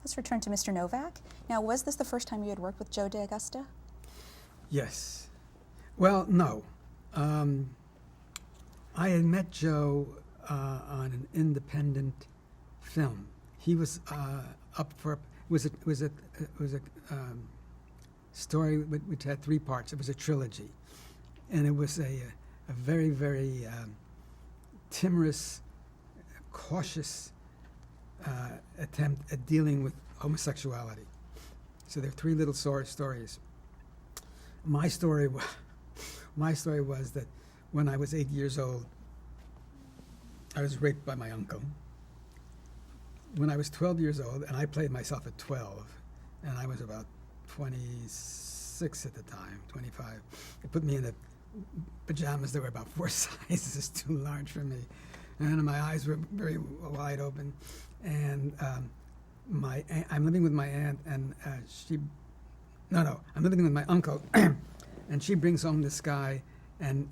Let's return to Mr. Novak. Now, was this the first time you had worked with Joe DeAugusta? Yes. Well, no. I had met Joe on an independent film. He was up for it was a story which had three parts. It was a trilogy, and it was a very, very timorous, cautious attempt at dealing with homosexuality. So there are three little stories. My story was that when I was 8 years old, I was raped by my uncle. When I was 12 years old, and I played myself at 12, and I was about 26 at the time, 25. They put me in pajamas that were about 4 sizes too large for me, and my eyes were very wide open. And I'm living with my aunt, and I'm living with my uncle, and she brings home this guy, and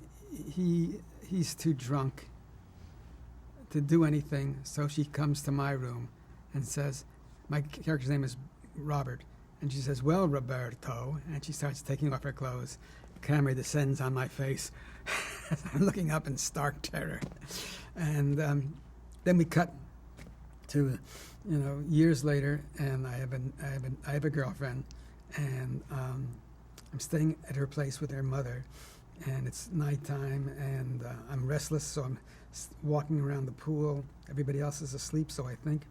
he's too drunk to do anything, so she comes to my room and says, my character's name is Robert, and she says, "Well, Roberto," and she starts taking off her clothes. The camera descends on my face. I'm looking up in stark terror. And then we cut to, years later, and I have a girlfriend, and I'm staying at her place with her mother, and it's nighttime, and I'm restless, so I'm walking around the pool. Everybody else is asleep, so I think.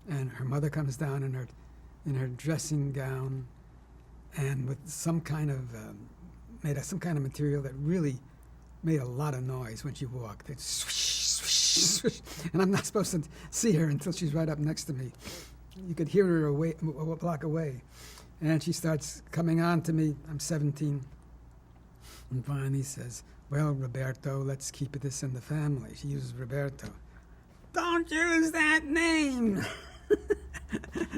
And her mother comes down in her dressing gown, and with some kind of made of some kind of material that really made a lot of noise when she walked. It swish, swish, swish, and I'm not supposed to see her until she's right up next to me. You could hear her a block away, and she starts coming on to me. I'm 17, and finally says, "Well, Roberto, let's keep this in the family." She uses Roberto. "Don't use that name!"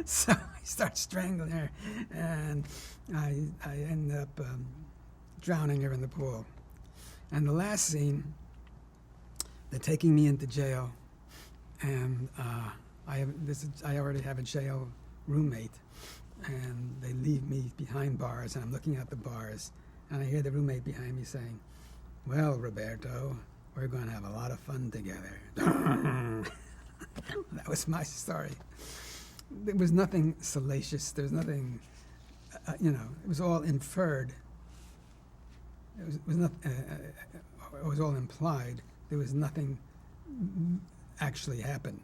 So I start strangling her, and I end up drowning her in the pool. And the last scene, they're taking me into jail, and I already have a jail roommate, and they leave me behind bars, and I'm looking at the bars, and I hear the roommate behind me saying, "Well, Roberto, we're going to have a lot of fun together." That was my story. There was nothing salacious. There was nothing, it was all inferred. It was all implied. There was nothing actually happened.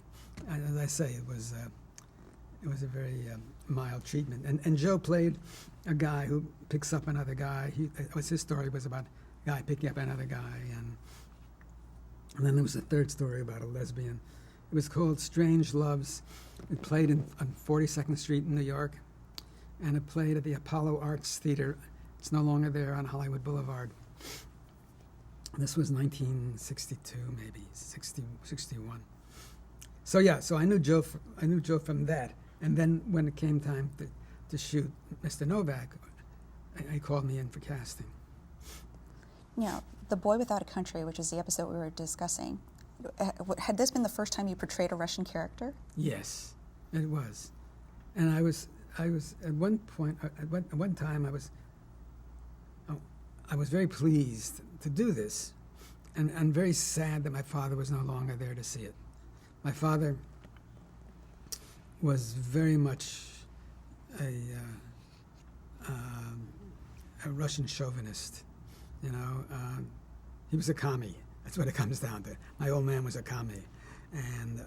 And as I say, it was a very mild treatment. And Joe played a guy who picks up another guy. His story was about a guy picking up another guy, and then there was a third story about a lesbian. It was called Strange Loves. It played on 42nd Street in New York, and it played at the Apollo Arts Theater. It's no longer there on Hollywood Boulevard. This was 1962, maybe 61. So I knew Joe. I knew Joe from that. And then when it came time to shoot Mr. Novak, he called me in for casting. Now, The Boy Without a Country, which is the episode we were discussing, had this been the first time you portrayed a Russian character? Yes, it was. And I was at one point, at one time, I was very pleased to do this, and very sad that my father was no longer there to see it. My father was very much a Russian chauvinist. He was a commie. That's what it comes down to. My old man was a commie, and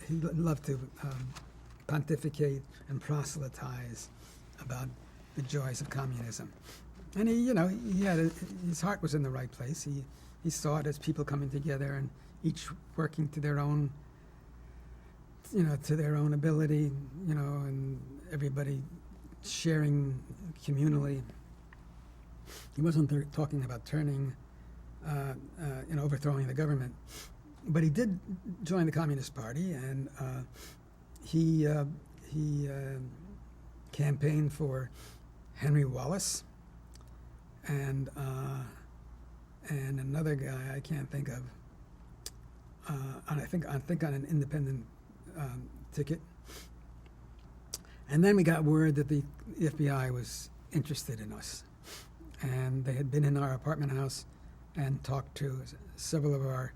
he loved to pontificate and proselytize about the joys of communism. And he had his heart was in the right place. He saw it as people coming together and each working to their own, to their own ability, and everybody sharing communally. He wasn't talking about turning, overthrowing the government, but he did join the Communist Party, and he campaigned for Henry Wallace and another guy I can't think of. And I think on an independent ticket, And then we got word that the FBI was interested in us. And they had been in our apartment house and talked to several of our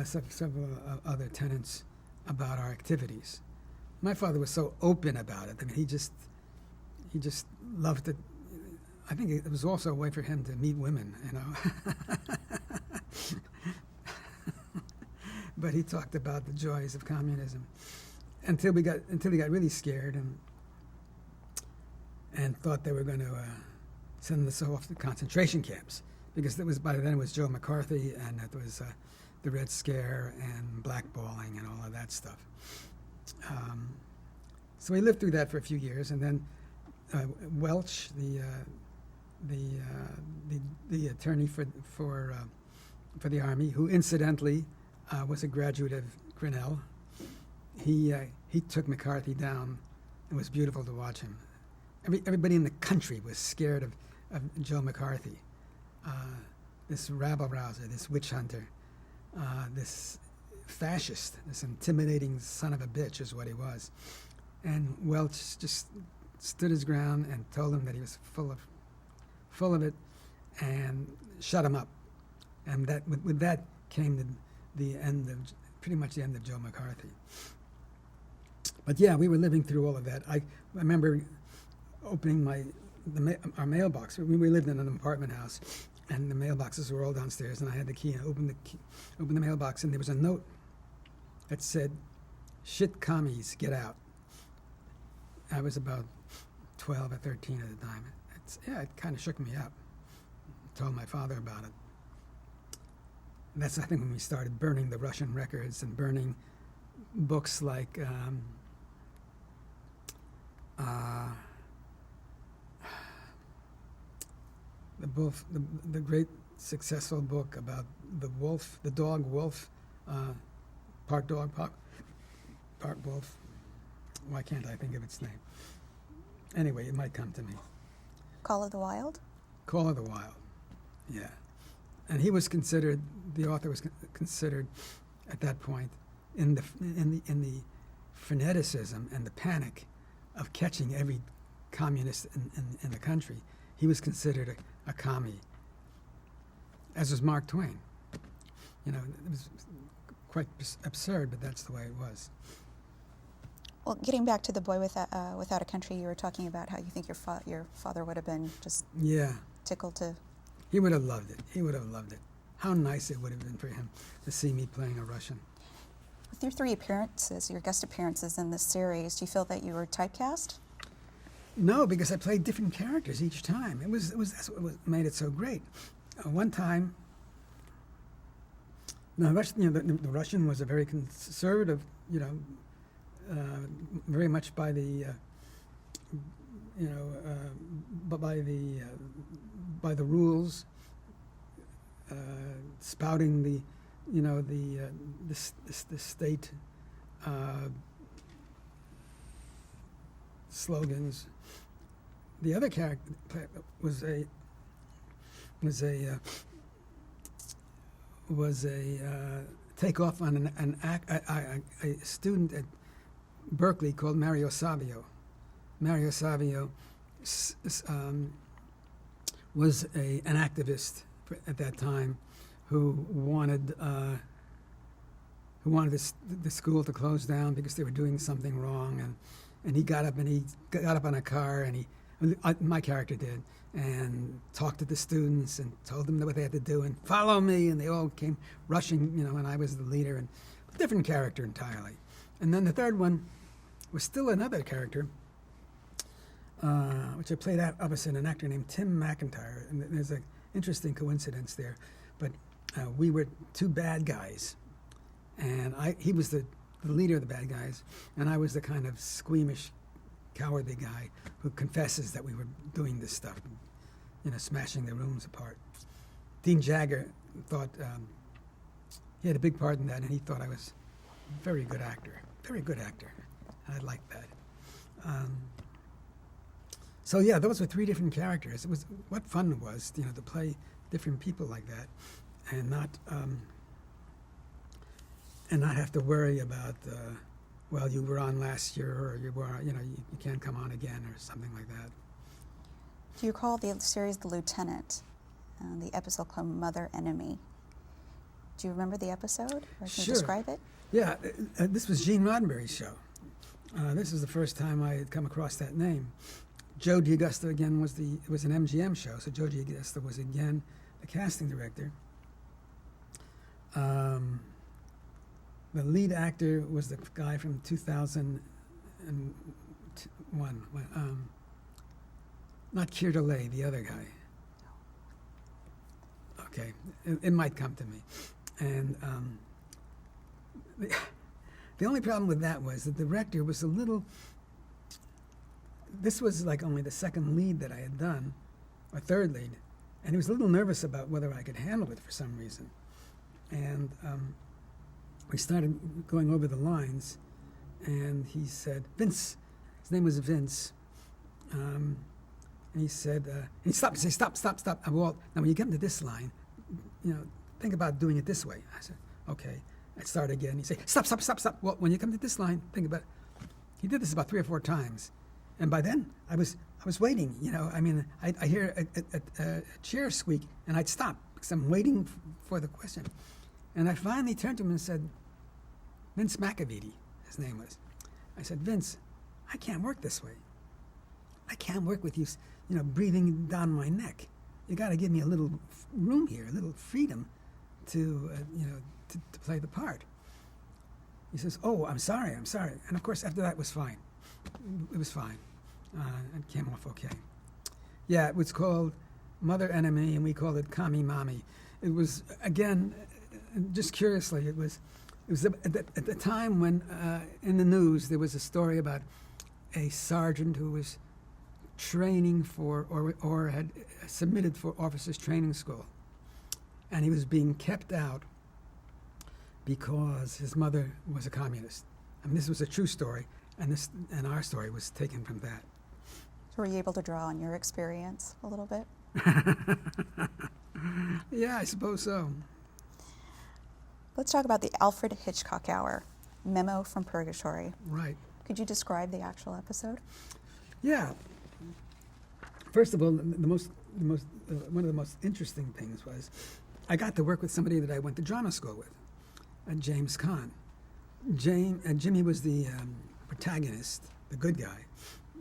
several other tenants about our activities. My father was so open about it. I mean, he just loved it. I think it was also a way for him to meet women, you know. But he talked about the joys of communism until he got really scared and thought they were going to send us off to concentration camps, because by then it was Joe McCarthy, and it was the Red Scare and blackballing and all of that stuff. So we lived through that for a few years, and then Welch, the attorney for the Army, who incidentally was a graduate of Grinnell, he took McCarthy down. It was beautiful to watch him. Everybody in the country was scared of Joe McCarthy, this rabble-rouser, this witch hunter, this fascist, this intimidating son of a bitch is what he was. And Welch just stood his ground and told him that he was full of it, and shut him up. And that with that came the end of pretty much the end of Joe McCarthy. But yeah, we were living through all of that. I remember opening our mailbox. We lived in an apartment house, and the mailboxes were all downstairs, and I had the key and opened the mailbox, and there was a note that said, "Shit commies, get out." I was about 12 or 13 at the time. It kind of shook me up. I told my father about it. And that's, I think, when we started burning the Russian records and burning books like the great successful book about the dog Wolf, part dog, part wolf. Why can't I think of its name? Anyway, it might come to me. Call of the Wild? Call of the Wild, yeah. And he was considered, the author was considered at that point, in the freneticism and the panic of catching every communist in the country. He was considered a commie, as was Mark Twain. You know, it was quite absurd, but that's the way it was. Well, getting back to The Boy Without a Country, you were talking about how you think your father would have been just tickled to... He would have loved it. He would have loved it. How nice it would have been for him to see me playing a Russian. With your 3 appearances, your guest appearances in this series, do you feel that you were typecast? No, because I played different characters each time. That's what made it so great. One time, the Russian was a very conservative, very much by the, by the rules, spouting the state slogans. The other character was a takeoff on a student at Berkeley called Mario Savio. Mario Savio was an activist at that time who wanted the school to close down because they were doing something wrong, and he got up on a car, and my character did, and talked to the students and told them what they had to do and follow me, and they all came rushing, and I was the leader, and a different character entirely. And then the third one was still another character, which I played opposite an actor named Tim McIntyre, and there's an interesting coincidence there, but we were 2 bad guys, and he was the leader of the bad guys, and I was the kind of squeamish, cowardly guy who confesses that we were doing this stuff, smashing the rooms apart. Dean Jagger thought he had a big part in that, and he thought I was a very good actor. I liked that. So yeah, those were 3 different characters. It was what fun it was, to play different people like that, and not have to worry about well, you were on last year, or you were, you can't come on again, or something like that. Do you recall the series The Lieutenant, the episode called Mother Enemy? Do you remember the episode? Or can Sure. you describe it? Yeah, this was Gene Roddenberry's show. This was the first time I had come across that name. Joe D'Augusta again it was an MGM show, so Joe D'Augusta was again the casting director. The lead actor was the guy from 2001. Not Keir Dullea, the other guy. Okay, it might come to me. And the only problem with that was that the director was a little. This was like only the second lead that I had done, or third lead, and he was a little nervous about whether I could handle it for some reason. And we started going over the lines, and he said, Vince, his name was Vince, and he said, and he stopped and said, stop. Walt, now when you get into this line, think about doing it this way. I said, okay. I'd start again. He'd say, stop. Walt, when you come to this line, think about it. He did this about 3 or 4 times. And by then, I was waiting, I'd hear a chair squeak, and I'd stop, because I'm waiting for the question. And I finally turned to him and said, Vince McAveety, his name was. I said, Vince, I can't work this way. I can't work with you, breathing down my neck. You got to give me a little room here, a little freedom to play the part. He says, oh, I'm sorry. And of course, after that, it was fine. It was fine. It came off okay. Yeah, it was called Mother Enemy, and we called it Kami Mami. It was, again, just curiously, it was at the time when in the news there was a story about a sergeant who was training for or had submitted for officers training school, and he was being kept out because his mother was a communist. I mean, this was a true story, and our story was taken from that. So were you able to draw on your experience a little bit? Yeah, I suppose so. Let's talk about the Alfred Hitchcock Hour, Memo from Purgatory. Right. Could you describe the actual episode? Yeah. First of all, one of the most interesting things was I got to work with somebody that I went to drama school with, James Caan. Jimmy was the protagonist, the good guy,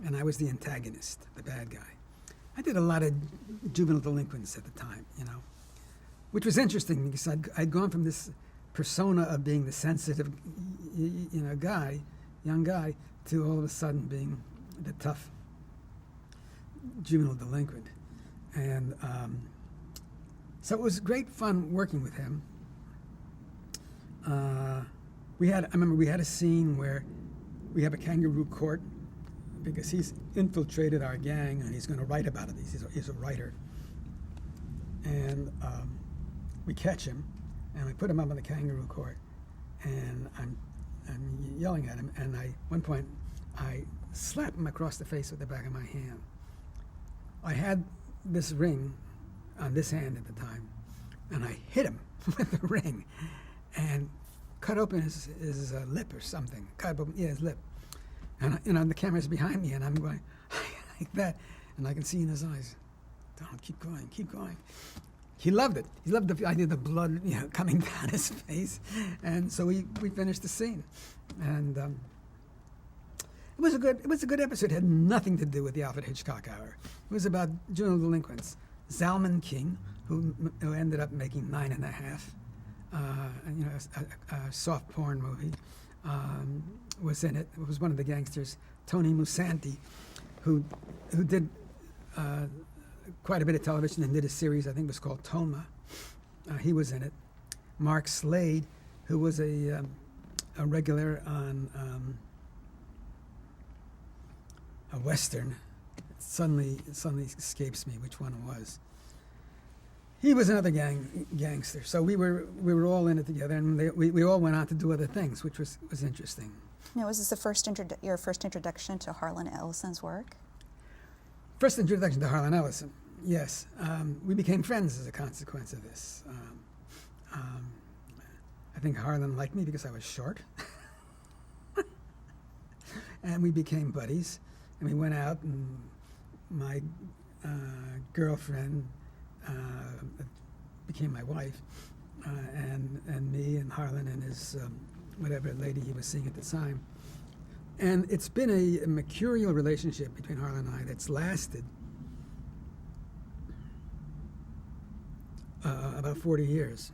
and I was the antagonist, the bad guy. I did a lot of juvenile delinquents at the time, which was interesting because I'd gone from this persona of being the sensitive, young guy, to all of a sudden being the tough juvenile delinquent. And so it was great fun working with him. I remember we had a scene where we have a kangaroo court because he's infiltrated our gang and he's going to write about it. He's a writer. And we catch him and we put him up on the kangaroo court, and I'm yelling at him, and at one point I slap him across the face with the back of my hand. I had this ring on this hand at the time, and I hit him with the ring and cut open his lip or something. Cut open, his lip. And the camera's behind me, and I'm going like that, and I can see in his eyes, don't, keep going. He loved it. He loved the idea of the blood, coming down his face, and so we finished the scene, and it was a good episode. It had nothing to do with the Alfred Hitchcock Hour. It was about juvenile delinquents. Zalman King, who ended up making 9½, a soft porn movie, was in it. It was one of the gangsters, Tony Musanti, who did quite a bit of television and did a series, I think it was called Toma. He was in it. Mark Slade, who was a regular on a Western. It suddenly escapes me which one it was. He was another gangster. So we were all in it together, and we all went on to do other things, which was interesting. Now, was this your first introduction to Harlan Ellison's work? First introduction to Harlan Ellison, yes. We became friends as a consequence of this. I think Harlan liked me because I was short. and we became buddies. And we went out, and my girlfriend became my wife, and me and Harlan and his whatever lady he was seeing at the time. And it's been a mercurial relationship between Harlan and I that's lasted about 40 years,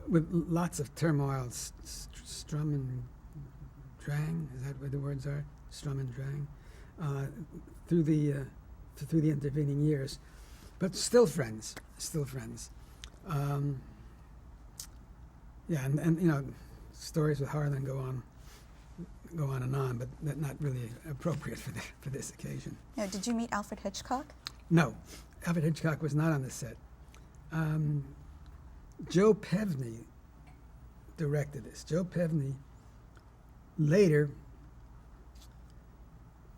with lots of turmoil, strum and drang, is that what the words are? Strum and drang, through the intervening years, but still friends. Yeah, and you know, stories with Harlan go on and on, but that's not really appropriate for this occasion. Now, did you meet Alfred Hitchcock? No, Alfred Hitchcock was not on the set. Joe Pevney directed this. Joe Pevney later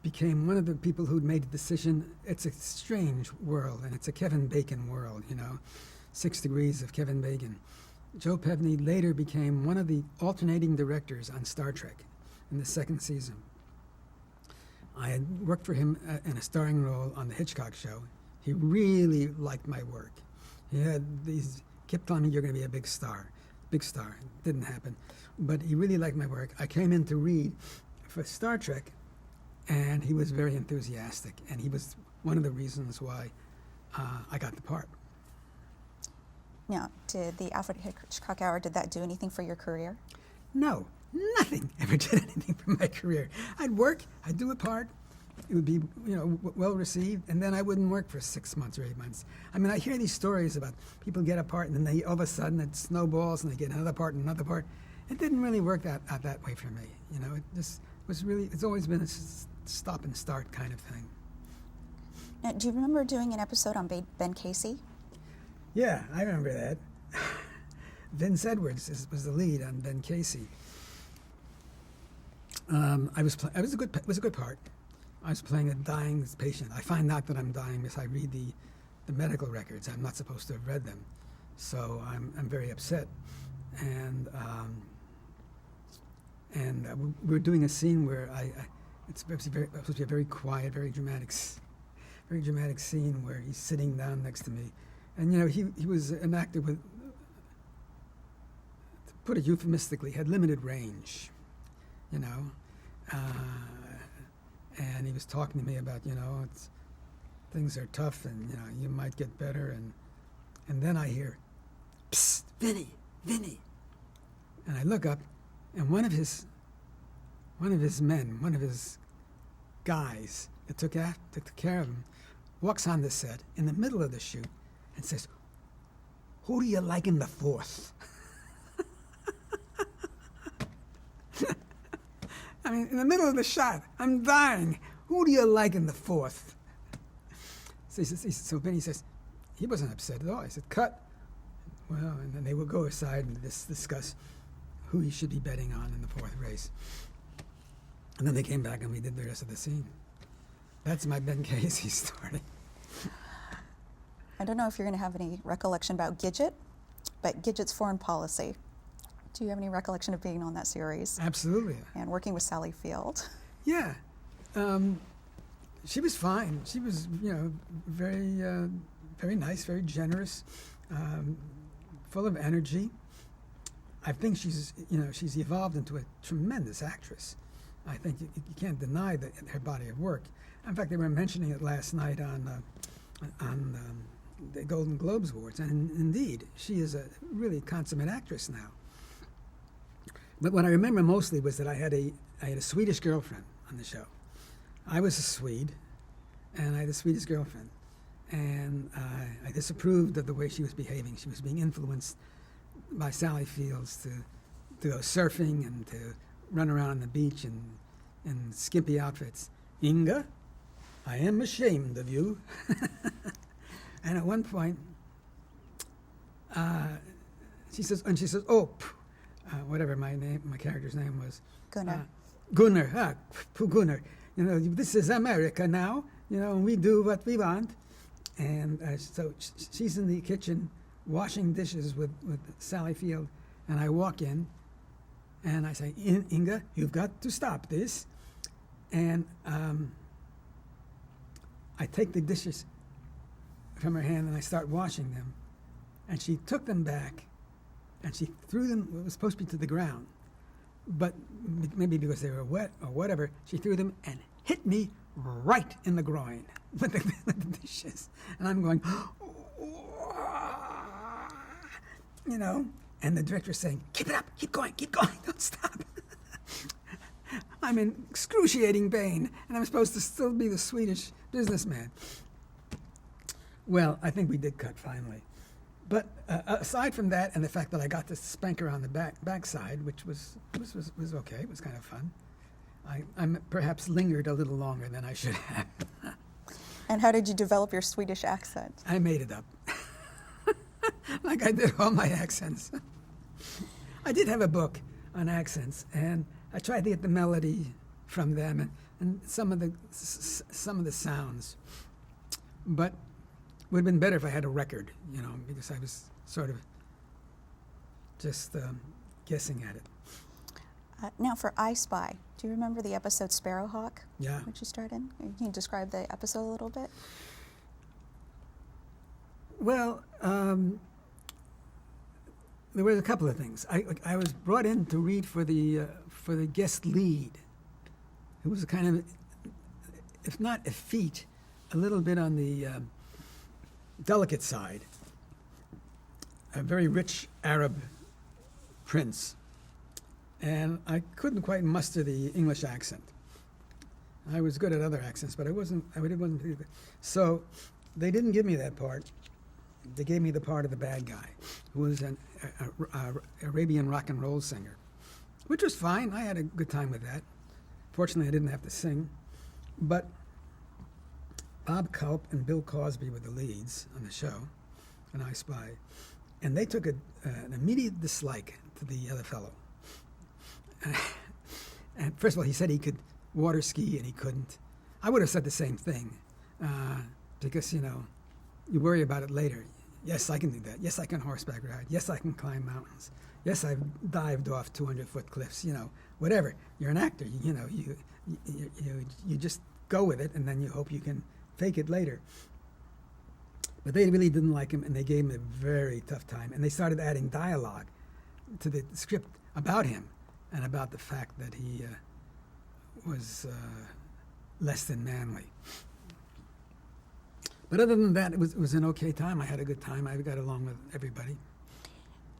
became one of the people who'd made the decision. It's a strange world, and it's a Kevin Bacon world, you know, 6 Degrees of Kevin Bacon. Joe Pevney later became one of the alternating directors on Star Trek in the 2nd season. I had worked for him in a starring role on the Hitchcock show. He really liked my work. He kept telling me, you're going to be a big star. Big star. It didn't happen. But he really liked my work. I came in to read for Star Trek, and he was very enthusiastic. And he was one of the reasons why I got the part. Now, did the Alfred Hitchcock Hour, did that do anything for your career? No, nothing ever did anything for my career. I'd work, I'd do a part, it would be, you know, well received, and then I wouldn't work for 6 months or 8 months. I mean, I hear these stories about people get a part, and then all of a sudden it snowballs, and they get another part and another part. It didn't really work out that way for me. You know, it just was really, it's always been a stop and start kind of thing. Now, do you remember doing an episode on Ben Casey? Yeah, I remember that. Vince Edwards was the lead on Ben Casey. It was a good part. I was playing a dying patient. I find out that I'm dying because I read the medical records. I'm not supposed to have read them, so I'm very upset. And we were doing a scene where it's supposed to be a very quiet, very dramatic scene where he's sitting down next to me. And, you know, he was an actor with, to put it euphemistically, had limited range, you know. And he was talking to me about, you know, things are tough and, you know, you might get better. And then I hear, "Psst, Vinny. And I look up, and one of his men, one of his guys that took care of him, walks on the set in the middle of the shoot and says, "Who do you like in the 4th?" I mean, in the middle of the shot, I'm dying. Who do you like in the 4th? So Vinny says, he wasn't upset at all. I said, "Cut." Well, and then they will go aside and discuss who he should be betting on in the 4th race. And then they came back and we did the rest of the scene. That's my Ben Casey story. I don't know if you're going to have any recollection about Gidget, but Gidget's foreign policy. Do you have any recollection of being on that series? Absolutely. And working with Sally Field? Yeah. She was fine. She was, you know, very nice, very generous, full of energy. I think she's evolved into a tremendous actress. I think you can't deny her body of work. In fact, they were mentioning it last night on the Golden Globes Awards, and indeed, she is a really consummate actress now. But what I remember mostly was that I had a Swedish girlfriend on the show. I was a Swede, and I had a Swedish girlfriend, and I disapproved of the way she was behaving. She was being influenced by Sally Fields to go surfing and to run around on the beach in skimpy outfits. "Inga, I am ashamed of you." And at one point, she says, "Oh, whatever my character's name was." Gunnar. Gunnar, Gunnar. You know, this is America now. You know, we do what we want. And so she's in the kitchen washing dishes with Sally Field, and I walk in, And I say, Inga, you've got to stop this. And I take the dishes from her hand and I start washing them. And she took them back and she threw them, it was supposed to be to the ground. But maybe because they were wet or whatever, she threw them and hit me right in the groin with the dishes. And I'm going, you know, and the director's saying, keep it up, keep going, don't stop. I'm in excruciating pain, and I'm supposed to still be the Swedish businessman. Well, I think we did cut finally. But aside from that, and the fact that I got to spank her on the backside, which was okay, it was kind of fun, I perhaps lingered a little longer than I should have. And how did you develop your Swedish accent? I made it up. Like I did all my accents. I did have a book on accents, and I tried to get the melody from them and some of the sounds. But it would have been better if I had a record, you know, because I was sort of just guessing at it. Now for I Spy, do you remember the episode Sparrowhawk? Yeah. Which you starred in? Can you describe the episode a little bit? Well, there were a couple of things. I was brought in to read for the guest lead. It was a kind of, if not effete, a little bit on the delicate side. A very rich Arab prince. And I couldn't quite muster the English accent. I was good at other accents, but I wasn't pretty good. So they didn't give me that part. They gave me the part of the bad guy, who was an Arabian rock and roll singer, which was fine. I had a good time with that. Fortunately, I didn't have to sing. But Bob Culp and Bill Cosby were the leads on the show, and I Spy. And they took an immediate dislike to the other fellow. And first of all, he said he could water ski, and he couldn't. I would have said the same thing, because, you know, you worry about it later. Yes, I can do that. Yes, I can horseback ride. Yes, I can climb mountains. Yes, I've dived off 200-foot cliffs. You know, whatever. You're an actor. You know, you just go with it, and then you hope you can fake it later. But they really didn't like him, and they gave him a very tough time. And they started adding dialogue to the script about him and about the fact that he was less than manly. But other than that, it was an okay time. I had a good time. I got along with everybody.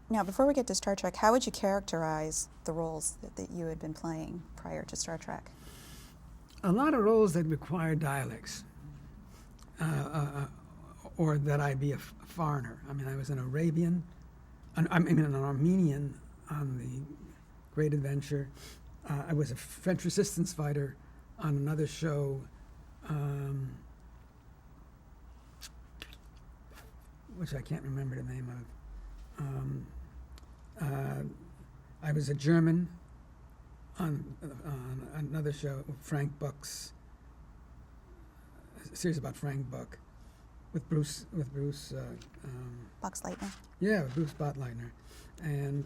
Now, before we get to Star Trek, how would you characterize the roles that you had been playing prior to Star Trek? A lot of roles that require dialects, or that I be a foreigner. I mean, I was an Arabian, an Armenian on the Great Adventure. I was a French resistance fighter on another show, which I can't remember the name of. I was a German on another show, Frank Buck's, a series about Frank Buck, with Bruce. Boxleitner? Yeah, with Bruce Bottleitner, and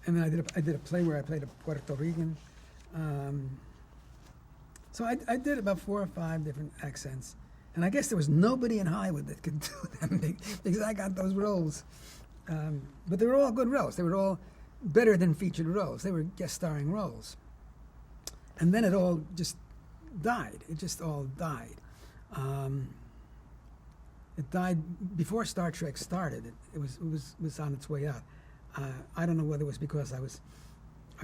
then I did a play where I played a Puerto Rican. So I did about 4 or 5 different accents. And I guess there was nobody in Hollywood that could do them because I got those roles. But they were all good roles. They were all better than featured roles. They were guest starring roles. And then it all just died. It just all died. It died before Star Trek started. It was on its way out. I don't know whether it was because I was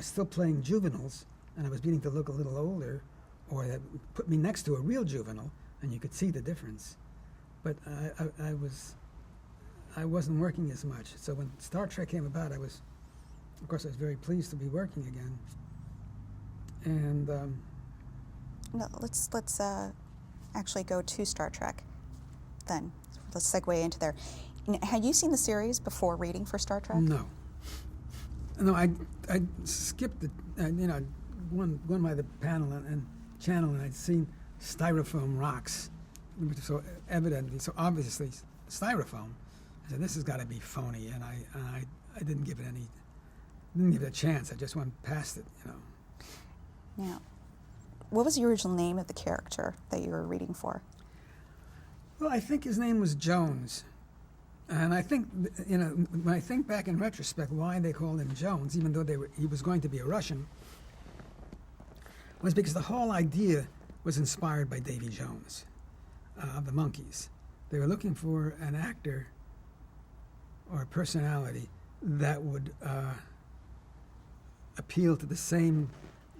still playing juveniles and I was beginning to look a little older, or that put me next to a real juvenile and you could see the difference. But I wasn't working as much. So when Star Trek came about, I was very pleased to be working again. And No, let's actually go to Star Trek then. Let's segue into there. Had you seen the series before reading for Star Trek? No, I skipped it. Won by the panel and channel, and I'd seen styrofoam rocks, which were so evidently, so obviously styrofoam. I said, this has got to be phony, and I didn't give it a chance. I just went past it, you know. Now, what was the original name of the character that you were reading for? Well, I think his name was Jones. And I think, you know, when I think back in retrospect why they called him Jones, even though he was going to be a Russian, was because the whole idea was inspired by Davy Jones of the Monkees. They were looking for an actor or a personality that would appeal to the same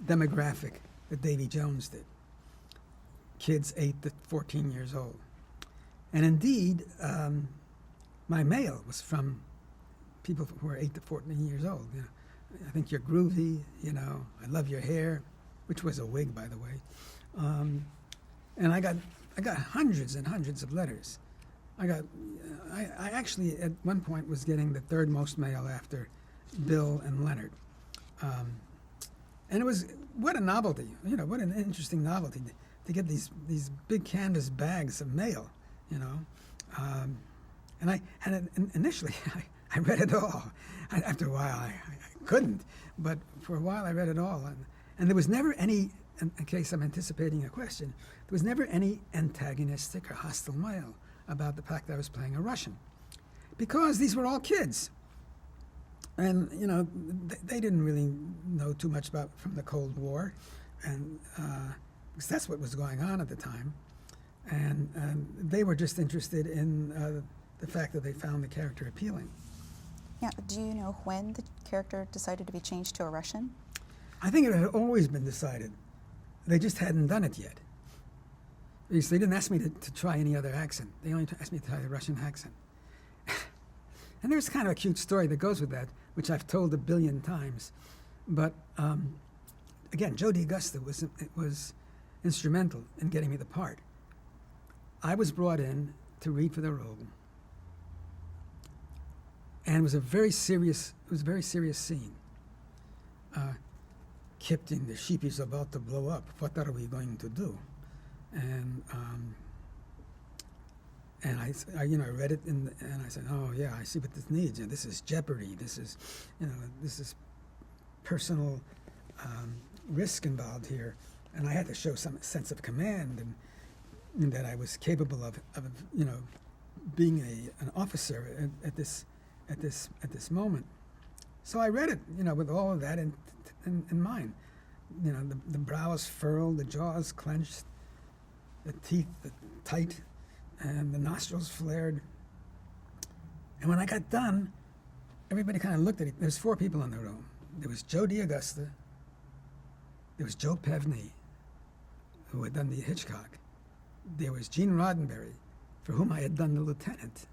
demographic that Davy Jones did. Kids 8 to 14 years old. And indeed, my mail was from people who were 8 to 14 years old. You know, I think you're groovy, you know, I love your hair, which was a wig, by the way. And I got hundreds and hundreds of letters. I actually, at one point, was getting the third most mail after Bill and Leonard. And it was, what a novelty, you know, what an interesting novelty to get these big canvas bags of mail, you know. And initially, I read it all. After a while, I couldn't, but for a while I read it all. And there was never any, in case I'm anticipating a question, there was never any antagonistic or hostile mail about the fact that I was playing a Russian. Because these were all kids. And, you know, they didn't really know too much from the Cold War, and because that's what was going on at the time. And they were just interested in the fact that they found the character appealing. Yeah, do you know when the character decided to be changed to a Russian? I think it had always been decided. They just hadn't done it yet. Because they didn't ask me to try any other accent. They only asked me to try the Russian accent. And there's kind of a cute story that goes with that, which I've told 1 billion times. But again, Joe D'Augusta was instrumental in getting me the part. I was brought in to read for the role. And it was a very serious scene. Captain, the ship is about to blow up. What are we going to do? And I you know, I read it and I said, oh yeah, I see what this needs. You know, this is jeopardy. This is, you know, this is personal risk involved here, and I had to show some sense of command and that I was capable of you know, being an officer at this moment. So I read it, you know, with all of that in mind. You know, the brows furrowed, the jaws clenched, the teeth tight, and the nostrils flared. And when I got done, everybody kind of looked at it. There's 4 people in the room. There was Joe D'Augusta. There was Joe Pevney, who had done the Hitchcock. There was Gene Roddenberry, for whom I had done the Lieutenant.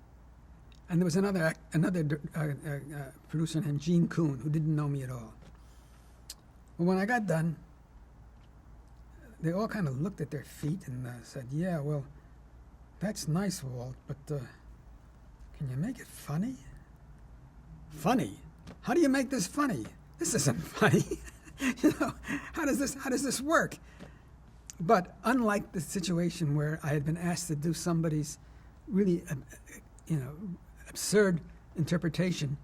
And there was another producer named Gene Kuhn, who didn't know me at all. Well, when I got done, they all kind of looked at their feet and said, yeah, well, that's nice, Walt, but can you make it funny? Funny? How do you make this funny? This isn't funny. You know, how does this work? But unlike the situation where I had been asked to do somebody's really, you know, absurd interpretation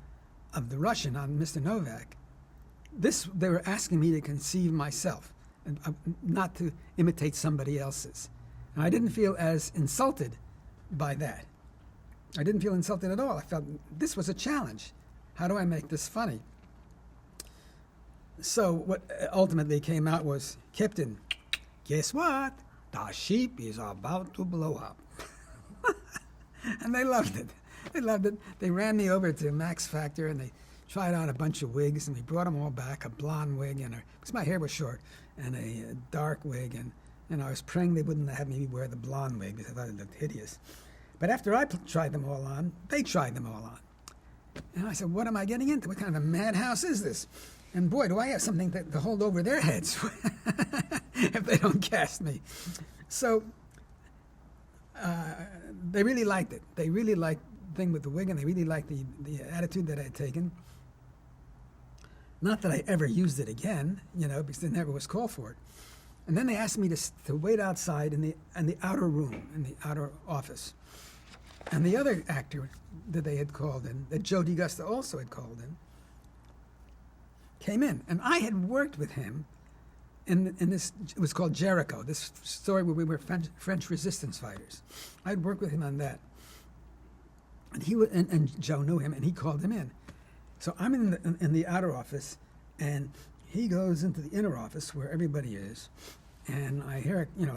of the Russian on Mr. Novak, they were asking me to conceive myself, and not to imitate somebody else's. And I didn't feel as insulted by that. I didn't feel insulted at all. I felt this was a challenge. How do I make this funny? So what ultimately came out was, Captain, guess what? The ship is about to blow up. And they loved it. They loved it. They ran me over to Max Factor and they tried on a bunch of wigs and we brought them all back, a blonde wig, and because my hair was short, and a dark wig, and I was praying they wouldn't have me wear the blonde wig because I thought it looked hideous. But after I tried them all on, they tried them all on. And I said, what am I getting into? What kind of a madhouse is this? And boy, do I have something to hold over their heads if they don't cast me. So they really liked it. They really liked the thing with the wig, and they really liked the attitude that I had taken. Not that I ever used it again, you know, because it never was called for it. And then they asked me to wait outside in the outer room, in the outer office. And the other actor that they had called in, that Joe DeGusta also had called in, came in. And I had worked with him in this, it was called Jericho, this story where we were French resistance fighters. I'd worked with him on that. And and Joe knew him, and he called him in. So I'm in the outer office, and he goes into the inner office where everybody is, and I hear, and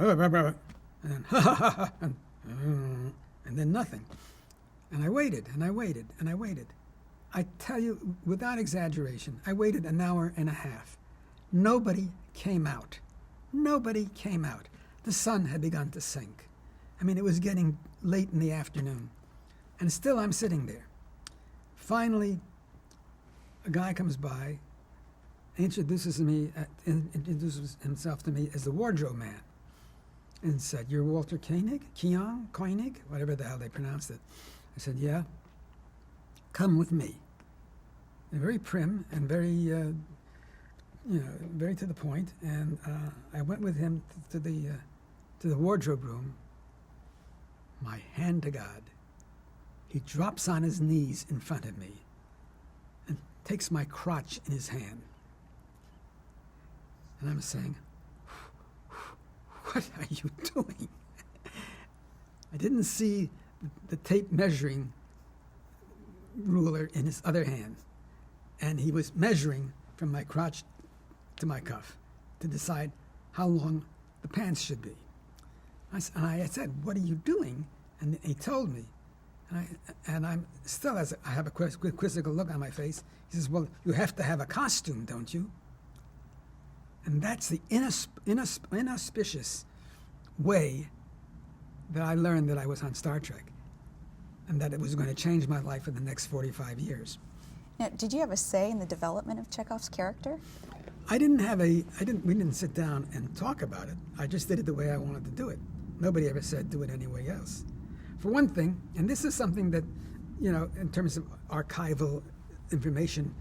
then ha ha ha ha, and then nothing. And I waited, and I waited, and I waited. I tell you, without exaggeration, I waited an hour and a half. Nobody came out. Nobody came out. The sun had begun to sink. I mean, it was getting late in the afternoon. And still I'm sitting there. Finally, a guy comes by, introduces introduces himself to me as the wardrobe man, and said, "You're Walter Koenig? Koenig? Whatever the hell they pronounced it." I said, "Yeah. Come with me." And very prim and very, very to the point. And I went with him to the wardrobe room. My hand to God. He drops on his knees in front of me and takes my crotch in his hand. And I'm saying, "What are you doing?" I didn't see the tape measuring ruler in his other hand. And he was measuring from my crotch to my cuff to decide how long the pants should be. I said, "What are you doing?" And he told me. And I'm still, as I have a quizzical look on my face, he says, "Well, you have to have a costume, don't you?" And that's the inauspicious way that I learned that I was on Star Trek, and that it was going to change my life for the next 45 years. Now, did you have a say in the development of Chekhov's character? We didn't sit down and talk about it. I just did it the way I wanted to do it. Nobody ever said do it any way else. For one thing, and this is something that, in terms of archival information,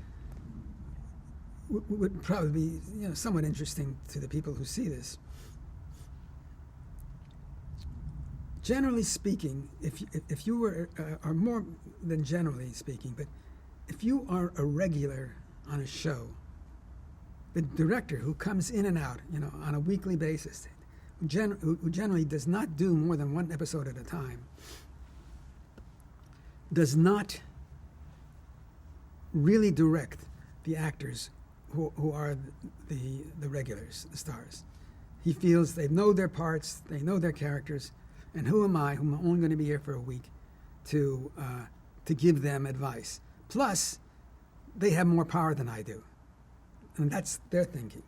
would probably be, somewhat interesting to the people who see this. Generally speaking, if you were, or more than generally speaking, but if you are a regular on a show, the director who comes in and out, on a weekly basis, who generally does not do more than one episode at a time, does not really direct the actors who are the regulars, the stars. He feels they know their parts, they know their characters, and who am I, whom I'm only going to be here for a week, to give them advice. Plus, they have more power than I do. And that's their thinking,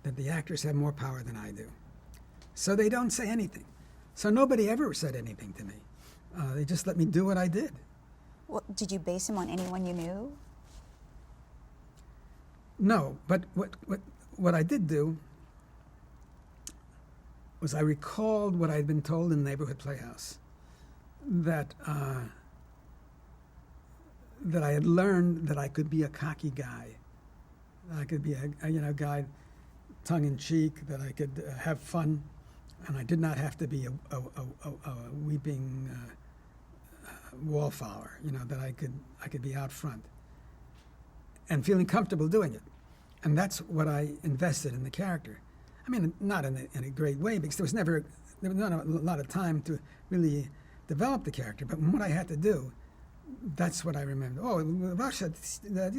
that the actors have more power than I do. So they don't say anything. So nobody ever said anything to me. They just let me do what I did. Well, did you base him on anyone you knew? No, but what I did do was I recalled what I'd been told in the neighborhood playhouse, that I had learned that I could be a cocky guy, that I could be a guy tongue-in-cheek, that I could have fun, and I did not have to be a weeping wallflower, that I could be out front and feeling comfortable doing it. And that's what I invested in the character. I mean, not in a great way, because there was not a lot of time to really develop the character. But what I had to do, that's what I remember. Oh, Russia,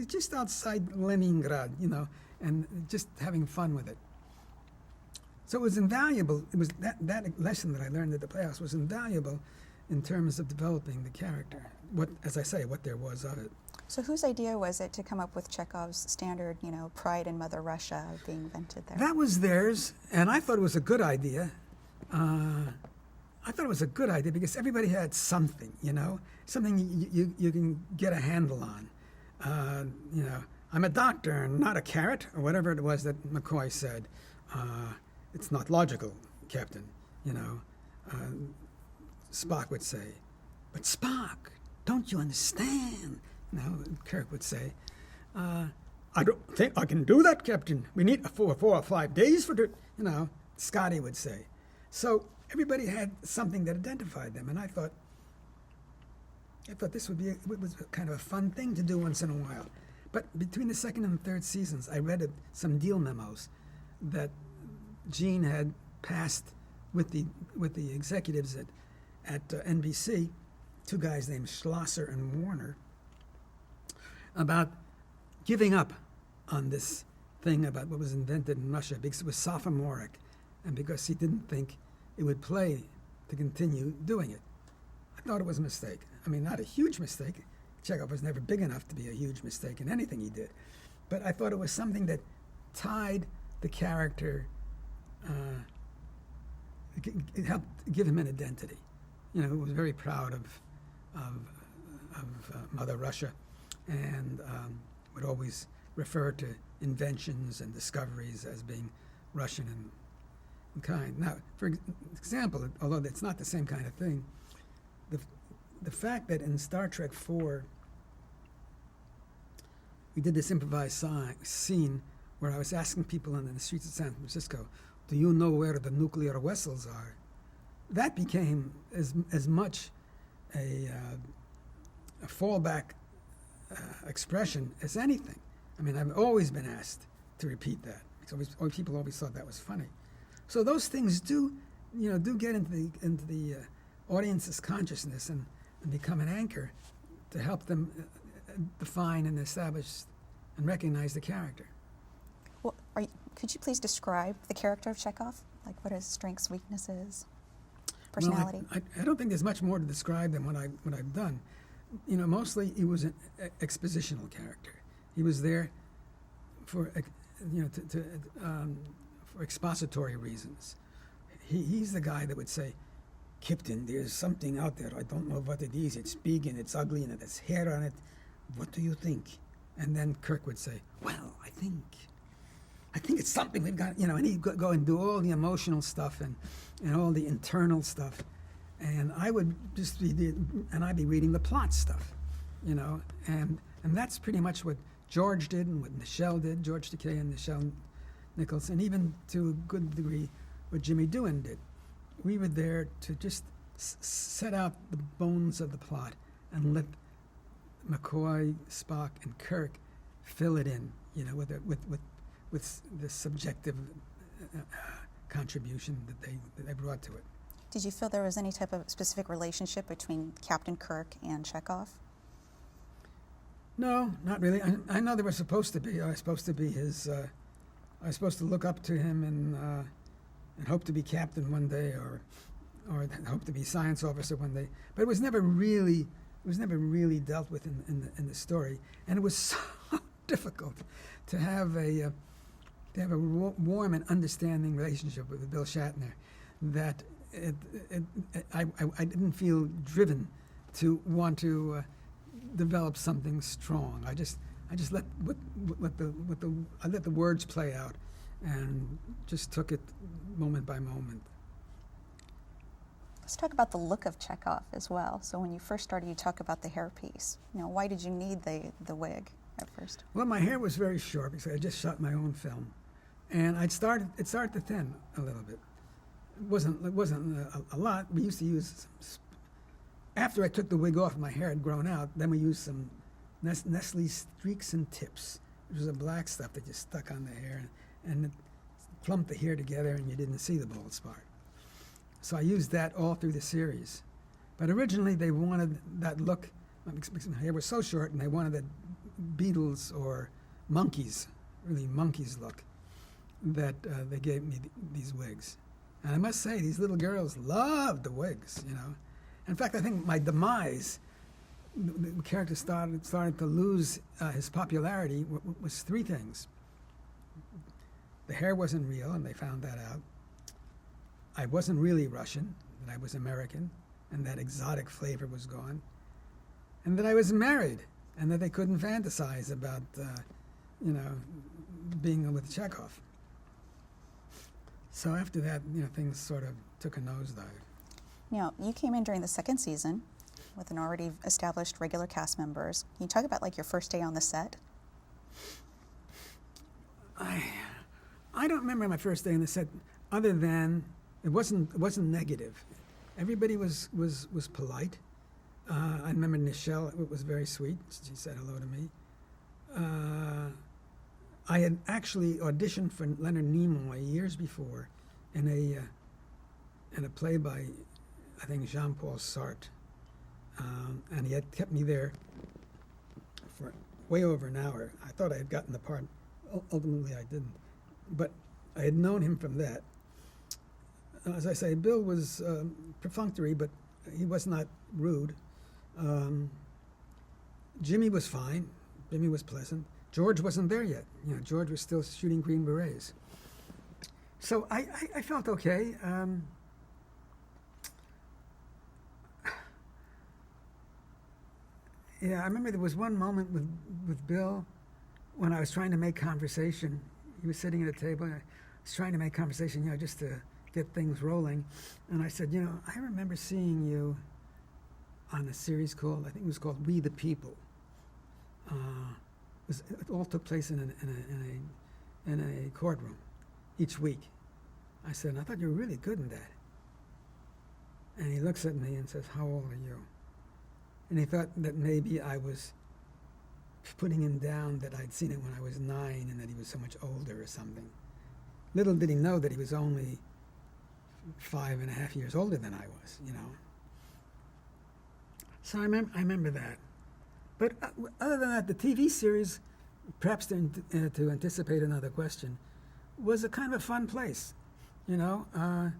just outside Leningrad, and just having fun with it. So it was invaluable. It was that lesson that I learned at the Playhouse was invaluable in terms of developing the character. As I say, what there was of it. So whose idea was it to come up with Chekhov's standard, pride in Mother Russia being invented there? That was theirs, and I thought it was a good idea. I thought it was a good idea because everybody had something, something you can get a handle on. I'm a doctor and not a carrot, or whatever it was that McCoy said. It's not logical, Captain, Spock would say. But Spock, don't you understand? Kirk would say, I don't think I can do that, Captain. We need 4 or 5 days for it. Scotty would say. So everybody had something that identified them, and I thought, I thought this was kind of a fun thing to do once in a while. But between the second and third seasons, I read some deal memos that Gene had passed with the executives at NBC, two guys named Schlosser and Warner, about giving up on this thing about what was invented in Russia because it was sophomoric and because he didn't think it would play to continue doing it. I thought it was a mistake. I mean, not a huge mistake. Chekhov was never big enough to be a huge mistake in anything he did. But I thought it was something that tied the character, it helped give him an identity. You know, he was very proud of Mother Russia and would always refer to inventions and discoveries as being Russian in kind. Now, for example, although it's not the same kind of thing, the fact that in Star Trek IV, we did this improvised scene where I was asking people in the streets of San Francisco, do you know where the nuclear vessels are? That became as much a fallback expression as anything. I mean, I've always been asked to repeat that. People always thought that was funny. So those things do get into the audience's consciousness and become an anchor to help them define and establish and recognize the character. Well, could you please describe the character of Chekhov? Like what his strengths, weaknesses, personality? Well, I don't think there's much more to describe than what I've done. You know, mostly he was an expositional character. He was there for for expository reasons. He's the guy that would say, Captain, there's something out there. I don't know what it is. It's big and it's ugly and it has hair on it. What do you think? And then Kirk would say, well, I think it's something we've got, and he'd go and do all the emotional stuff and all the internal stuff. And I would just I'd be reading the plot stuff, and that's pretty much what George did and what Nichelle did, George Takei and Nichelle Nichols, and even to a good degree what Jimmy Doohan did. We were there to just set out the bones of the plot and let McCoy, Spock, and Kirk fill it in, with the subjective contribution that they brought to it. Did you feel there was any type of specific relationship between Captain Kirk and Chekhov? No, not really. I know there was supposed to be. I was supposed to be his. I was supposed to look up to him and hope to be captain one day, or hope to be science officer one day. But it was never really dealt with in the story, and it was so difficult to have a warm and understanding relationship with Bill Shatner that I didn't feel driven to want to develop something strong. I just let the words play out, and just took it moment by moment. Let's talk about the look of Chekhov as well. So when you first started, you talk about the hairpiece. Why did you need the wig at first? Well, my hair was very short because I just shot my own film, and it started to thin a little bit. It wasn't a lot. We used to use after I took the wig off, my hair had grown out. Then we used some Nestle Streaks and Tips, which was a black stuff that just stuck on the hair and it clumped the hair together, and you didn't see the bald spot. So I used that all through the series. But originally they wanted that look, because my hair was so short, and they wanted that Beatles or Monkees, really Monkees look, that they gave me these wigs. And I must say, these little girls loved the wigs, In fact, I think my demise, the character started to lose his popularity, was three things. The hair wasn't real, and they found that out. I wasn't really Russian, that I was American, and that exotic flavor was gone. And that I was married, and that they couldn't fantasize about, being with Chekhov. So after that, things sort of took a nosedive. You came in during the second season with an already established regular cast members. Can you talk about your first day on the set? I don't remember my first day on the set, other than it wasn't negative. Everybody was polite. I remember Nichelle, it was very sweet. She said hello to me. I had actually auditioned for Leonard Nimoy years before in a play by, I think, Jean-Paul Sartre. And he had kept me there for way over an hour. I thought I had gotten the part. Ultimately, I didn't. But I had known him from that. As I say, Bill was perfunctory, but he was not rude. Jimmy was fine. Jimmy was pleasant. George wasn't there yet. George was still shooting Green Berets. So I felt okay. Yeah, I remember there was one moment with Bill when I was trying to make conversation. He was sitting at a table, and I was trying to make conversation, just to get things rolling. And I said, I remember seeing you on a series called, I think it was called We the People. It all took place in a courtroom each week. I said, I thought you were really good in that. And he looks at me and says, how old are you? And he thought that maybe I was putting him down, that I'd seen it when I was 9 and that he was so much older or something. Little did he know that he was only 5.5 years older than I was, So I remember that. But other than that, the TV series, perhaps to anticipate another question, was a kind of a fun place. There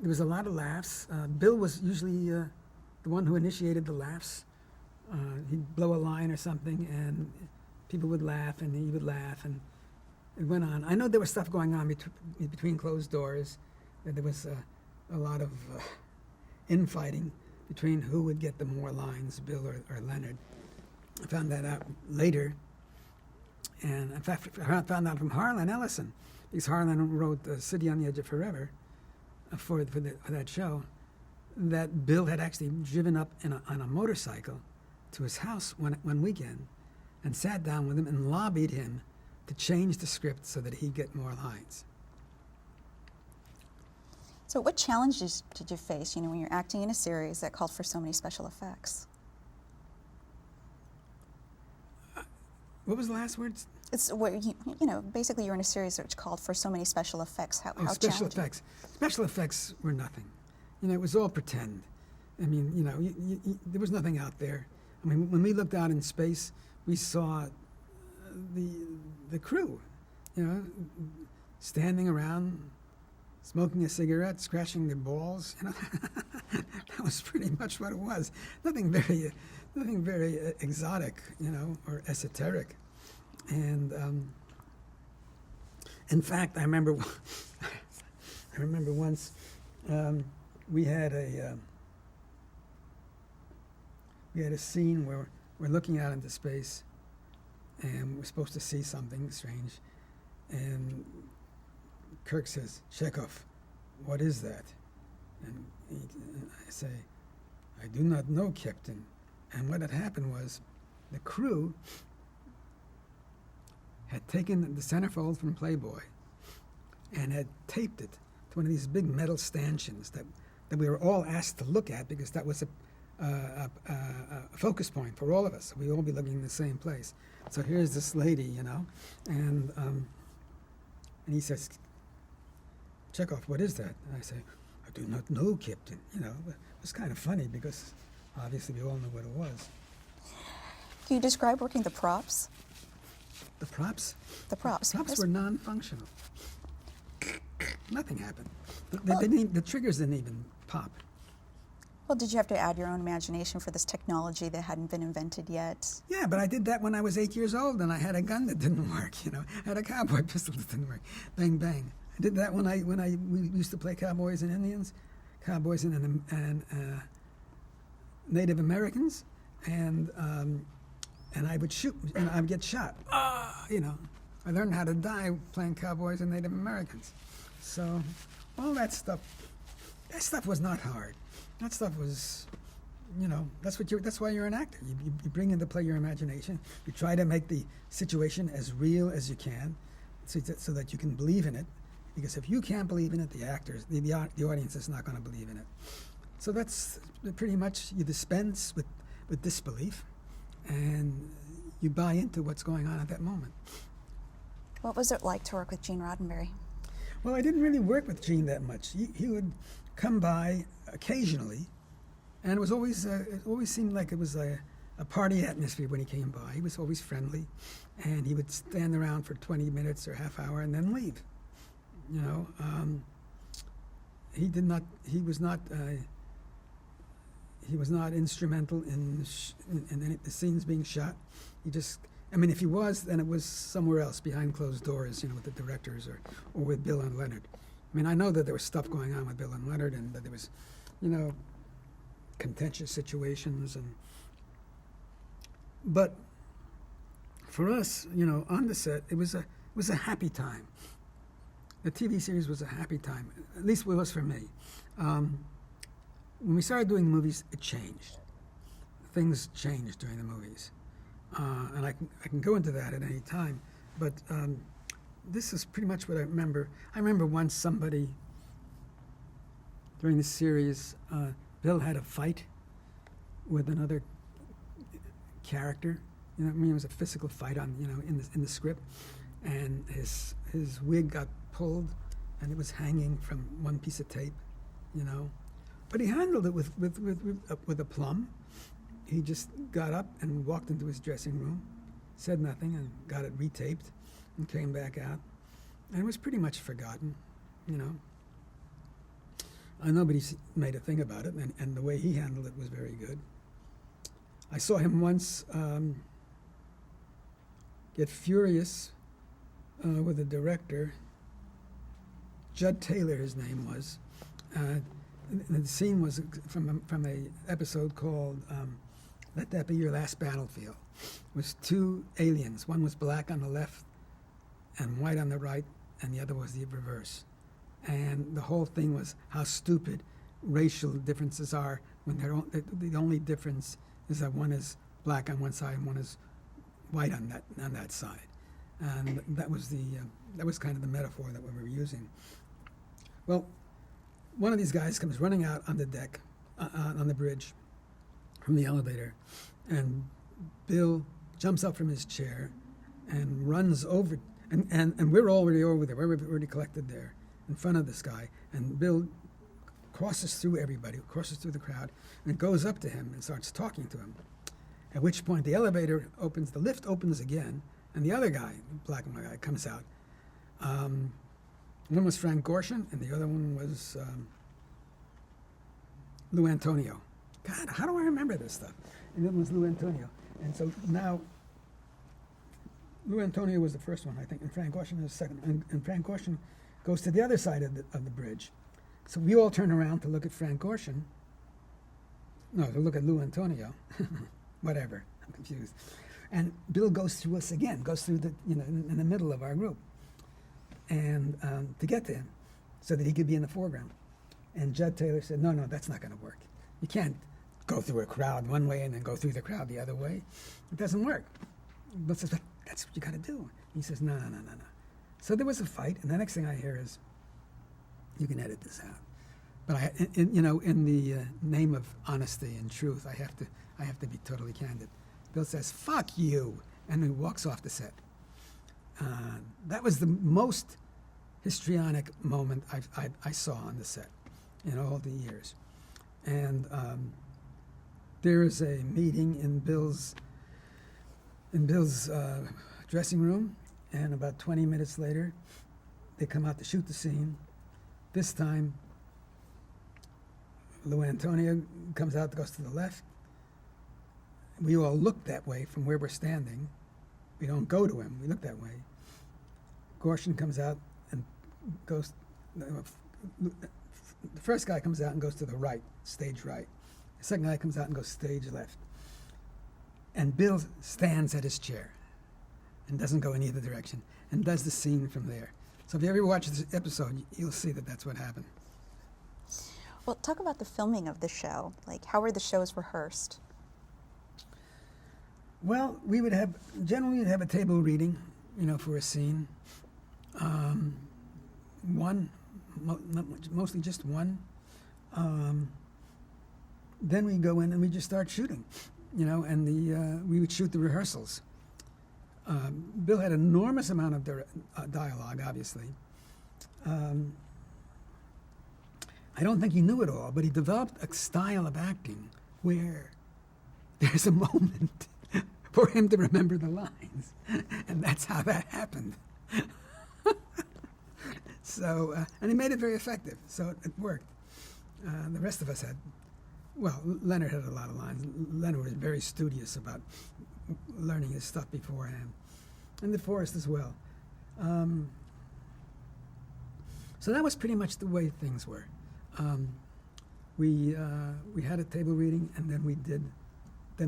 was a lot of laughs. Bill was usually the one who initiated the laughs. He'd blow a line or something, and people would laugh, and he would laugh, and it went on. I know there was stuff going on between closed doors. There was a lot of infighting between who would get the more lines, Bill or Leonard. I found that out later, and in fact, I found out from Harlan Ellison, because Harlan wrote City on the Edge of Forever for that show, that Bill had actually driven up on a motorcycle to his house one weekend and sat down with him and lobbied him to change the script so that he'd get more lines. So what challenges did you face, when you're acting in a series that called for so many special effects? What was the last words? It's basically you're in a series which called for so many special effects. How special challenging? effects. Special effects were nothing. It was all pretend. I mean, there was nothing out there. I mean, when we looked out in space, we saw the crew, standing around, smoking a cigarette, scratching their balls. That was pretty much what it was. Nothing very exotic, or esoteric. And in fact, I remember once we had a scene where we're looking out into space, and we're supposed to see something strange, and Kirk says, "Chekhov, what is that?" And I say, "I do not know, Captain." And what had happened was the crew had taken the centerfold from Playboy and had taped it to one of these big metal stanchions that we were all asked to look at, because that was a focus point for all of us. We all be looking in the same place. So here's this lady, and he says, "Chekhov, what is that?" And I say, "I do not know, Captain." It was kind of funny because obviously we all knew what it was. Can you describe working the props? The props? The props. The props were non-functional. Nothing happened. The triggers didn't even pop. Well, did you have to add your own imagination for this technology that hadn't been invented yet? Yeah, but I did that when I was 8 years old, and I had a gun that didn't work. I had a cowboy pistol that didn't work. Bang, bang. I did that when we used to play cowboys and Indians, cowboys and Native Americans, and I would shoot, and I would get shot. I learned how to die playing cowboys and Native Americans. So all that stuff was not hard. That stuff was, that's why you're an actor. You bring into play your imagination. You try to make the situation as real as you can, so that you can believe in it. Because if you can't believe in it, the audience is not going to believe in it. So that's pretty much, you dispense with disbelief, and you buy into what's going on at that moment. What was it like to work with Gene Roddenberry? Well, I didn't really work with Gene that much. He would come by occasionally, and it always seemed like it was a party atmosphere when he came by. He was always friendly, and he would stand around for 20 minutes or half hour and then leave. You know, he was not instrumental in any, the scenes being shot. He just, I mean, if he was, then it was somewhere else behind closed doors, you know, with the directors or with Bill and Leonard. I mean, I know that there was stuff going on with Bill and Leonard, and that there was, you know, contentious situations, but for us, you know, on the set, it was a happy time. The TV series was a happy time, at least it was for me. When we started doing the movies, it changed. Things changed during the movies. And I can go into that at any time, but this is pretty much what I remember. I remember once somebody, during the series, Bill had a fight with another character. You know, I mean, it was a physical fight on, you know, in the script, and his wig got pulled, and it was hanging from one piece of tape, you know. But he handled it with aplomb. He just got up and walked into his dressing room, said nothing, and got it retaped, and came back out. And it was pretty much forgotten, you know. Nobody made a thing about it, and the way he handled it was very good. I saw him once get furious with a director. Judd Taylor, his name was. The scene was from a episode called Let That Be Your Last Battlefield. It was two aliens. One was black on the left and white on the right, and the other was the reverse. And the whole thing was how stupid racial differences are when the only difference is that one is black on one side and one is white on that side. And that was kind of the metaphor that we were using. Well, one of these guys comes running out on the deck, on the bridge, from the elevator, and Bill jumps up from his chair and runs over, and we're already over there, we're already collected there in front of this guy, and Bill crosses through everybody, crosses through the crowd, and goes up to him and starts talking to him. At which point the elevator opens, the lift opens again, and the other guy, the black and white guy, comes out. One was Frank Gorshin, and the other one was Lou Antonio. God, how do I remember this stuff? And the other one was Lou Antonio. And so now, Lou Antonio was the first one, I think, and Frank Gorshin was the second. And Frank Gorshin goes to the other side of the bridge. So we all turn around to look at Frank Gorshin. No, to look at Lou Antonio. Whatever, I'm confused. And Bill goes through us again, goes through the, you know, in the middle of our group, and to get to him, so that he could be in the foreground. And Judd Taylor said, no, that's not going to work. You can't go through a crowd one way and then go through the crowd the other way. It doesn't work. But says, that's what you got to do. He says, no. So there was a fight, and the next thing I hear is, you can edit this out. But in the name of honesty and truth, I have to be totally candid. Bill says, "Fuck you," and he walks off the set. That was the most histrionic moment I saw on the set in all the years. And there is a meeting in Bill's dressing room, and about 20 minutes later, they come out to shoot the scene. This time, Lou Antonio comes out, goes to the left. We all look that way from where we're standing. We don't go to him. We look that way. Gorshin comes out and goes. The first guy comes out and goes to the right, stage right. The second guy comes out and goes stage left. And Bill stands at his chair and doesn't go in either direction and does the scene from there. So if you ever watch this episode, you'll see that that's what happened. Well, talk about the filming of the show. Like, how were the shows rehearsed? Well, generally we'd have a table reading, for a scene. One, mostly just one. then we go in and we just start shooting, and we would shoot the rehearsals. Bill had an enormous amount of dialogue, obviously. I don't think he knew it all, but he developed a style of acting where there's a moment for him to remember the lines, and that's how that happened. So, and he made it very effective, so it worked. The rest of us Leonard had a lot of lines. Leonard was very studious about learning his stuff beforehand, and DeForest as well. So that was pretty much the way things were. We had a table reading, and then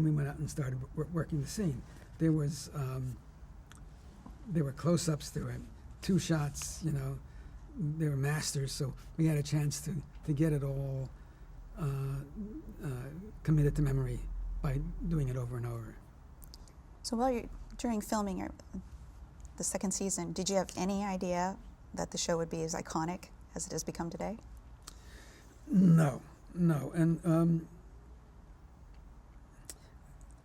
we went out and started working the scene. There were close-ups, there were two shots, they were masters, so we had a chance to get it all committed to memory by doing it over and over. So during filming the second season, did you have any idea that the show would be as iconic as it has become today? No. And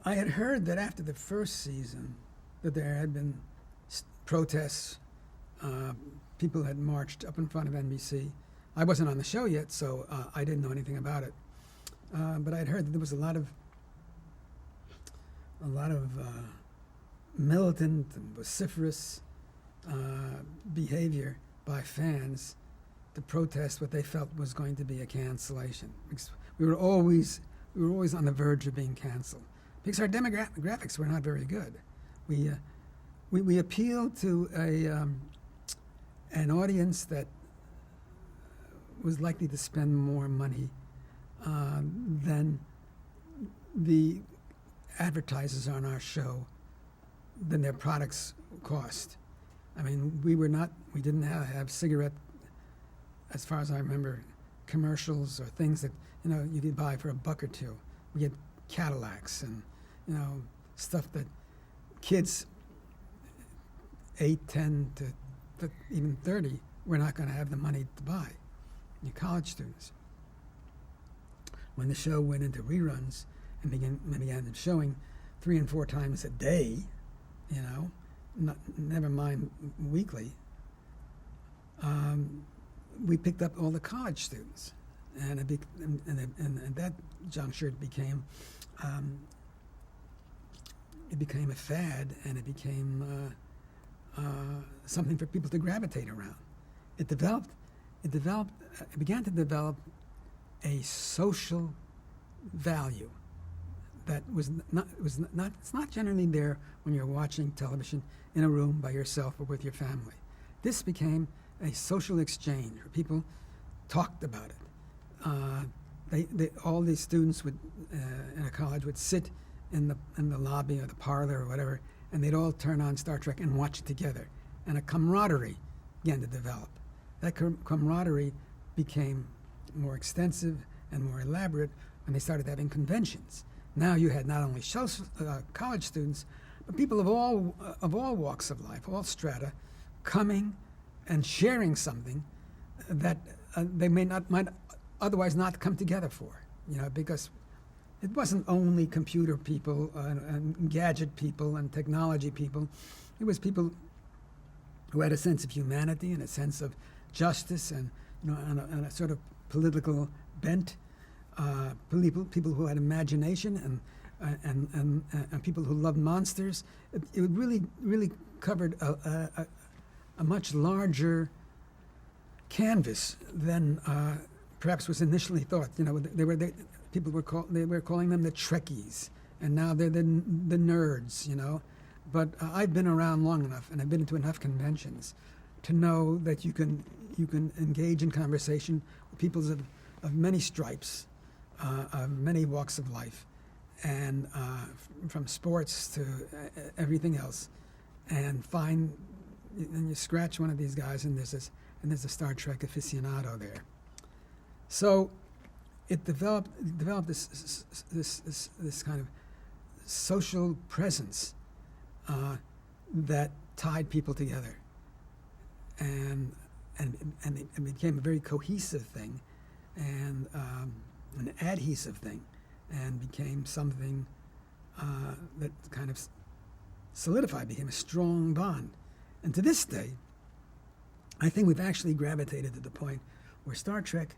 I had heard that after the first season that there had been protests. People had marched up in front of NBC. I wasn't on the show yet, so I didn't know anything about it. But I'd heard that there was a lot of militant and vociferous behavior by fans to protest what they felt was going to be a cancellation. Because we were always on the verge of being canceled because our demographics were not very good. We appealed to an audience that was likely to spend more money than the advertisers on our show, than their products cost. I mean, we didn't have cigarette, as far as I remember, commercials or things that, you could buy for $1 or $2. We had Cadillacs and, stuff that kids 8, 10 to even 30 were not going to have the money to buy. Your college students. When the show went into reruns and began showing 3 and 4 times a day, never mind weekly, we picked up all the college students, and at that juncture it became a fad, and it became something for people to gravitate around. It began to develop a social value that it's not generally there when you're watching television in a room by yourself or with your family. This became a social exchange where people talked about it. All these students would in a college would sit in the lobby or the parlor or whatever, and they'd all turn on Star Trek and watch it together, and a camaraderie began to develop. That camaraderie became more extensive and more elaborate when they started having conventions. Now you had not only college students, but people of all walks of life, all strata, coming and sharing something that they might otherwise not come together for. Because it wasn't only computer people and gadget people and technology people. It was people who had a sense of humanity and a sense of justice and and a sort of political bent. People who had imagination and people who loved monsters. It really covered a much larger canvas than perhaps was initially thought. People were calling them the Trekkies, and now they're the nerds. But I've been around long enough, and I've been to enough conventions to know that you can engage in conversation with people of many stripes, of many walks of life, and from sports to everything else, and you scratch one of these guys, and there's a Star Trek aficionado there. So it developed this kind of social presence that tied people together, and it became a very cohesive thing, and an adhesive thing, and became something that kind of solidified, became a strong bond. And to this day, I think we've actually gravitated to the point where Star Trek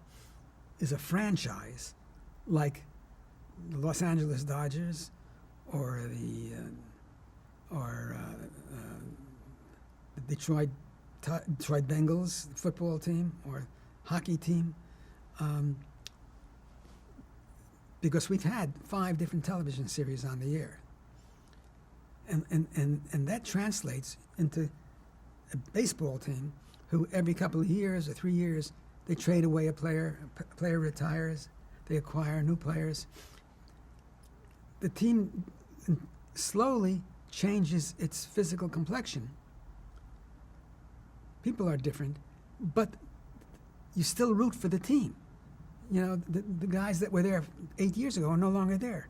is a franchise like the Los Angeles Dodgers or the Detroit Bengals football team or hockey team, because we've had 5 different television series on the air. And that translates into a baseball team who every couple of years or 3 years, they trade away a player retires, they acquire new players. The team slowly changes its physical complexion. People are different, but you still root for the team. You know, the guys that were there 8 years ago are no longer there.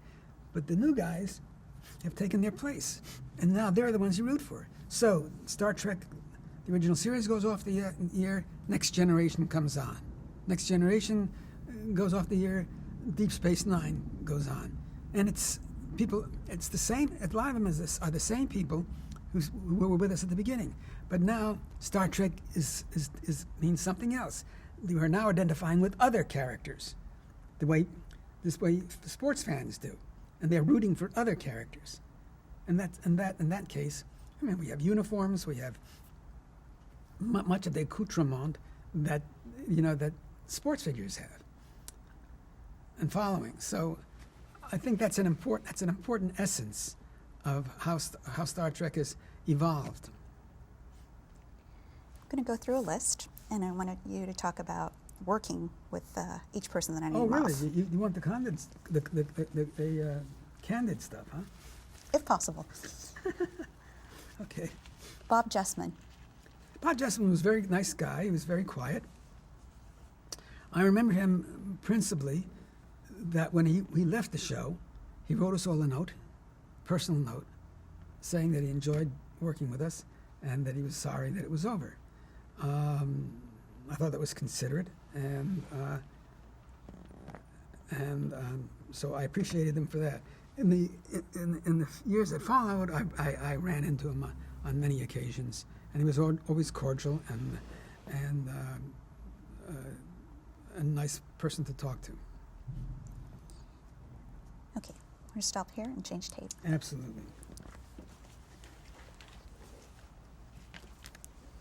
But the new guys have taken their place, and now they're the ones you root for. So Star Trek, the original series, goes off the air, Next Generation comes on. Next Generation goes off the air, Deep Space Nine goes on. And it's the same, a lot of them are the same people who were with us at the beginning. But now Star Trek means something else. We are now identifying with other characters, the way the sports fans do, and they're rooting for other characters. And in that case, I mean, we have uniforms, we have much of the accoutrement that sports figures have, and following. So, I think that's an important essence of how Star Trek has evolved. I'm going to go through a list, and I wanted you to talk about working with each person that I named Oh, really? off. You want the candid stuff, huh? If possible. Okay. Bob Jessman. Bob Jessman was a very nice guy. He was very quiet. I remember him principally that when he left the show, he wrote us all a note, personal note, saying that he enjoyed working with us and that he was sorry that it was over. I thought that was considerate, and so I appreciated him for that. In the years that followed, I ran into him on many occasions, and he was always cordial and a nice person to talk to. Okay, we're going to stop here and change tape. Absolutely.